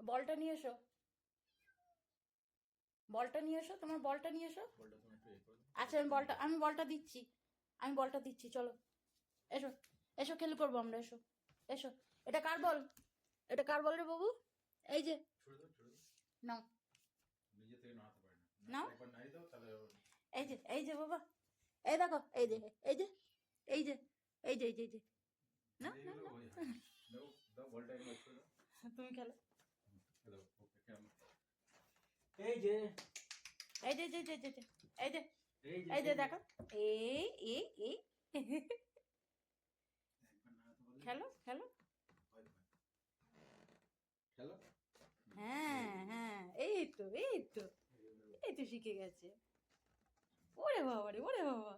বলটা নিয়ে এসো, বলটা নিয়ে এসো, তোমার বলটা নিয়ে এসো। আচ্ছা আমি বলটা দিচ্ছি, আমি বলটা দিচ্ছি, চলো এসো, এসো খেলে করবো আমরা, এসো এসো। এটা কার বল, এটা কার বল রে বাবু? এই যে নাও, নাও, এই যে বাবা, এই দেখো, এই যে এই যে এই যে এই যে এই যে এই যে না তুমি খেলো, এই যে এই যে এই যে এই যে এই যে দেখো, এই এই এই খেলো খেলো, হ্যাঁ হ্যাঁ, এই তো এই তো, এই তো শিখে গেছে। ওরে বাবা রে, ওরে বাবা,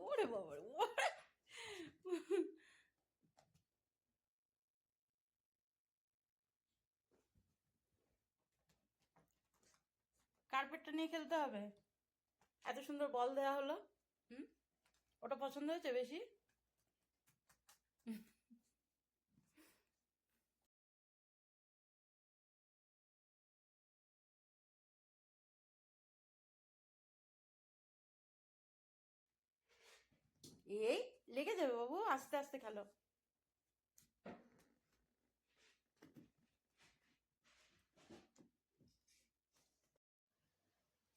ওরে বাবা রে, কার্পেটটা নিয়ে খেলতে হবে। এত সুন্দর বল দেওয়া হলো, হুম, ওটা পছন্দ হয়েছে বেশি? এই লেগে যাবে বাবু, আস্তে আস্তে খেলো।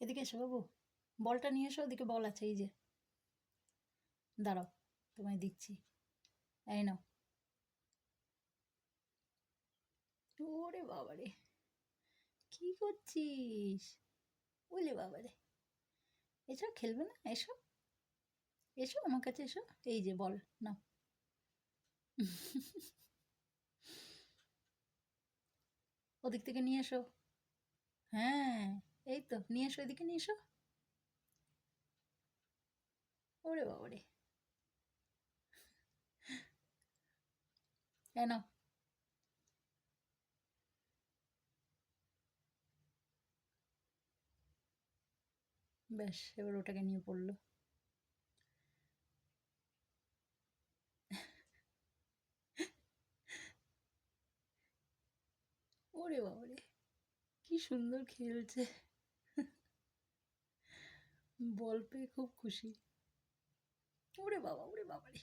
এদিকে এসো বাবু, বলটা নিয়ে এসো, ওদিকে বল আছে, এই যে দাঁড়াও, তোমায় দিচ্ছি, এই নাও। ওরে বাবারে, কি করছিস? ওলে বাবারে, এসো খেলবে না, এসো এসো আমার কাছে এসো, এই যে বল নাও। ওদিক থেকে নিয়ে এসো, হ্যাঁ এই তো নিয়ে এসো, এদিকে নিয়ে এসো। ওরে বাবারে, নাও। ব্যাস, এবার ওটাকে নিয়ে পড়লো। ওরে বাবারে, কি সুন্দর খেলছে, বল পেয়ে খুব খুশি। ওরে বাবা, ওরে বাবারে।